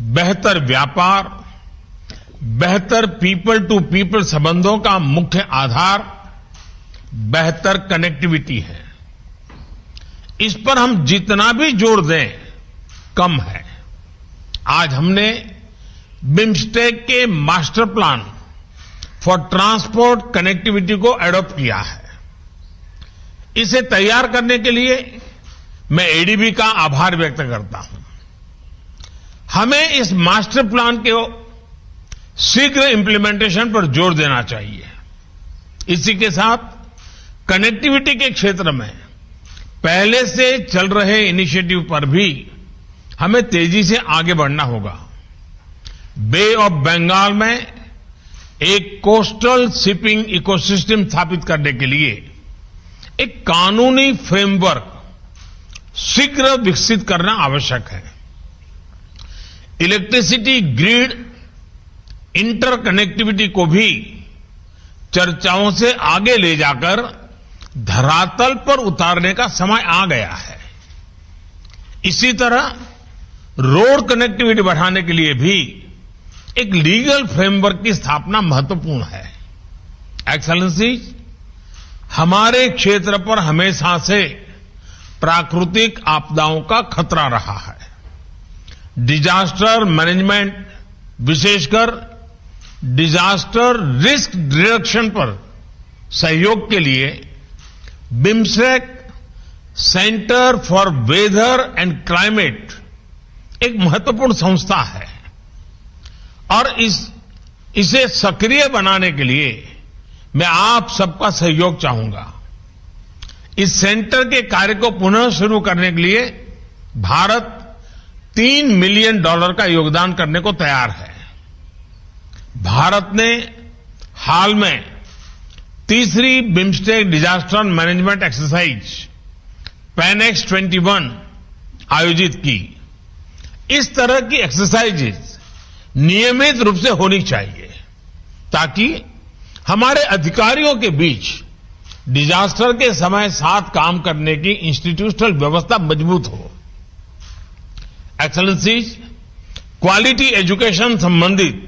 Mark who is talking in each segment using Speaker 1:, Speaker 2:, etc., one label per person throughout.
Speaker 1: बेहतर व्यापार, बेहतर पीपल टू पीपल संबंधों का मुख्य आधार बेहतर कनेक्टिविटी है। इस पर हम जितना भी जोर दें कम है। आज हमने बिम्स्टेक के master plan for transport connectivity को एडॉप्ट किया है। इसे तैयार करने के लिए मैं एडीबी का आभार व्यक्त करता हूं। हमें इस मास्टर प्लान के शीघ्र इंप्लीमेंटेशन पर जोर देना चाहिए। इसी के साथ कनेक्टिविटी के क्षेत्र में पहले से चल रहे इनिशिएटिव पर भी हमें तेजी से आगे बढ़ना होगा। बे ऑफ बंगाल में एक कोस्टल शिपिंग इकोसिस्टम स्थापित करने के लिए एक कानूनी फ्रेमवर्क शीघ्र विकसित करना आवश्यक है। इलेक्ट्रिसिटी ग्रिड इंटरकनेक्टिविटी को भी चर्चाओं से आगे ले जाकर धरातल पर उतारने का समय आ गया है। इसी तरह रोड कनेक्टिविटी बढ़ाने के लिए भी एक लीगल फ्रेमवर्क की स्थापना महत्वपूर्ण है। एक्सेलेंसीज, हमारे क्षेत्र पर हमेशा से प्राकृतिक आपदाओं का खतरा रहा है। डिजास्टर मैनेजमेंट, विशेषकर डिजास्टर रिस्क रिडक्शन पर सहयोग के लिए BIMSTEC centre for weather and climate एक महत्वपूर्ण संस्था है और इसे सक्रिय बनाने के लिए मैं आप सबका सहयोग चाहूंगा। इस सेंटर के कार्य को पुनः शुरू करने के लिए भारत $3 मिलियन का योगदान करने को तैयार है। भारत ने हाल में तीसरी बिम्स्टेक डिजास्टर मैनेजमेंट एक्सरसाइज पैनेक्स 21 आयोजित की। इस तरह की एक्सरसाइजेज नियमित रूप से होनी चाहिए ताकि हमारे अधिकारियों के बीच डिजास्टर के समय साथ काम करने की इंस्टीट्यूशनल व्यवस्था मजबूत हो। एक्सेलेंसीज, क्वालिटी एजुकेशन संबंधित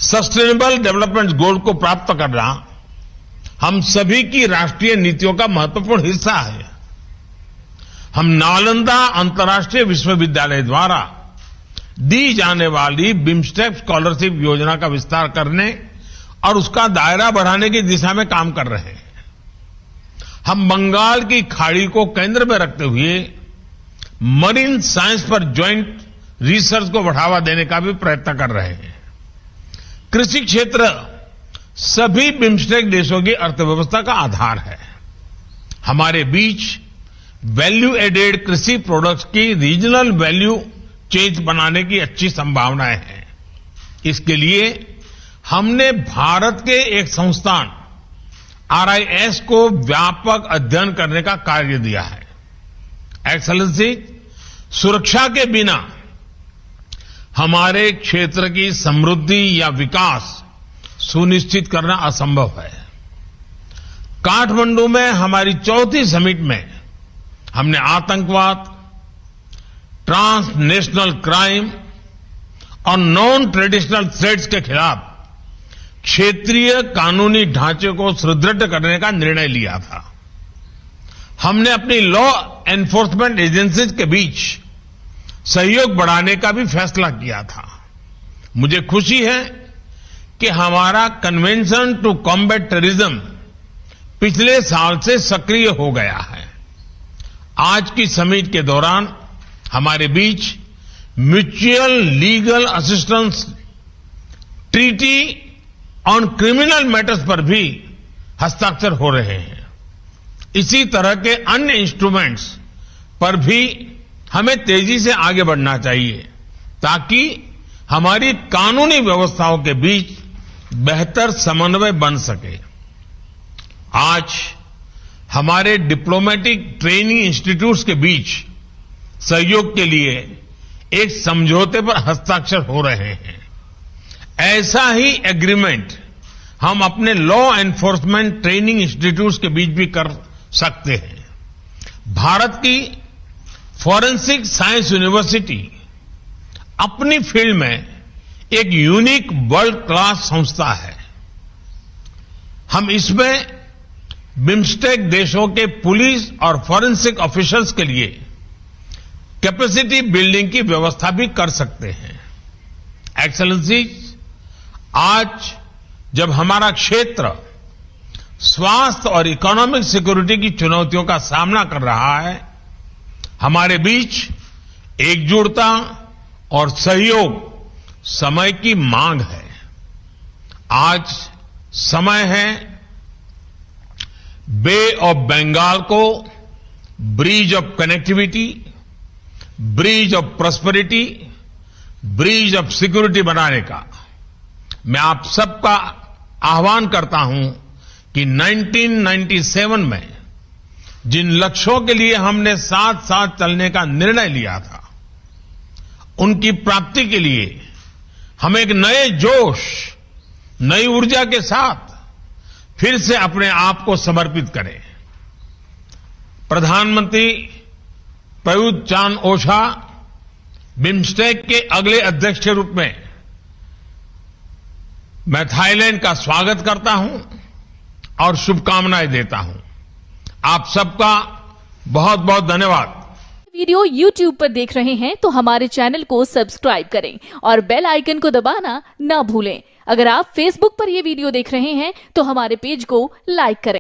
Speaker 1: सस्टेनेबल डेवलपमेंट गोल को प्राप्त करना हम सभी की राष्ट्रीय नीतियों का महत्वपूर्ण हिस्सा है। हम नालंदा अंतर्राष्ट्रीय विश्वविद्यालय द्वारा दी जाने वाली बिम्स्टेक स्कॉलरशिप योजना का विस्तार करने और उसका दायरा बढ़ाने की दिशा में काम कर रहे हैं। हम बंगाल की खाड़ी को केंद्र में रखते हुए मरीन साइंस पर ज्वाइंट रिसर्च को बढ़ावा देने का भी प्रयत्न कर रहे हैं। कृषि क्षेत्र सभी बिम्स्टेक देशों की अर्थव्यवस्था का आधार है। हमारे बीच वैल्यू एडेड कृषि प्रोडक्ट्स की रीजनल वैल्यू चेन बनाने की अच्छी संभावनाएं हैं। इसके लिए हमने भारत के एक संस्थान RIS को व्यापक अध्ययन करने का कार्य दिया है। एक्सेलेंसी, सुरक्षा के बिना हमारे क्षेत्र की समृद्धि या विकास सुनिश्चित करना असंभव है। काठमांडू में हमारी चौथी समिट में हमने आतंकवाद, ट्रांसनेशनल क्राइम और नॉन ट्रेडिशनल थ्रेट्स के खिलाफ क्षेत्रीय कानूनी ढांचे को सुदृढ़ करने का निर्णय लिया था। हमने अपनी लॉ एनफोर्समेंट एजेंसीज के बीच सहयोग बढ़ाने का भी फैसला किया था। मुझे खुशी है कि हमारा कन्वेंशन टू कॉम्बैट टेररिज्म पिछले साल से सक्रिय हो गया है। आज की समिट के दौरान हमारे बीच mutual legal assistance treaty on criminal matters पर भी हस्ताक्षर हो रहे हैं। इसी तरह के अन्य इंस्ट्रूमेंट्स पर भी हमें तेजी से आगे बढ़ना चाहिए ताकि हमारी कानूनी व्यवस्थाओं के बीच बेहतर समन्वय बन सके। आज हमारे डिप्लोमेटिक ट्रेनिंग इंस्टीट्यूट्स के बीच सहयोग के लिए एक समझौते पर हस्ताक्षर हो रहे हैं। ऐसा ही एग्रीमेंट हम अपने लॉ एनफोर्समेंट ट्रेनिंग इंस्टीट्यूट्स के बीच भी कर सकते हैं। भारत की फॉरेंसिक साइंस यूनिवर्सिटी अपनी फील्ड में एक यूनिक वर्ल्ड क्लास संस्था है। हम इसमें बिम्स्टेक देशों के पुलिस और फॉरेंसिक ऑफिसर्स के लिए कैपेसिटी बिल्डिंग की व्यवस्था भी कर सकते हैं। एक्सेलेंसीज, आज जब हमारा क्षेत्र स्वास्थ्य और इकोनॉमिक सिक्योरिटी की चुनौतियों का सामना कर रहा है, हमारे बीच एकजुटता और सहयोग समय की मांग है। आज समय है बे ऑफ बंगाल को bridge of connectivity, bridge of prosperity, bridge of security बनाने का। मैं आप सबका आह्वान करता हूं कि 1997 में जिन लक्ष्यों के लिए हमने साथ साथ चलने का निर्णय लिया था, उनकी प्राप्ति के लिए हम एक नए जोश, नई ऊर्जा के साथ फिर से अपने आप को समर्पित करें। प्रधानमंत्री प्रयुत चान-ओछा बिम्स्टेक के अगले अध्यक्ष के रूप में मैं थाईलैंड का स्वागत करता हूं और शुभकामनाएं देता हूं। आप सबका बहुत बहुत धन्यवाद।
Speaker 2: वीडियो YouTube पर देख रहे हैं तो हमारे चैनल को सब्सक्राइब करें और बेल आइकन को दबाना ना भूलें। अगर आप Facebook पर यह वीडियो देख रहे हैं तो हमारे पेज को लाइक करें।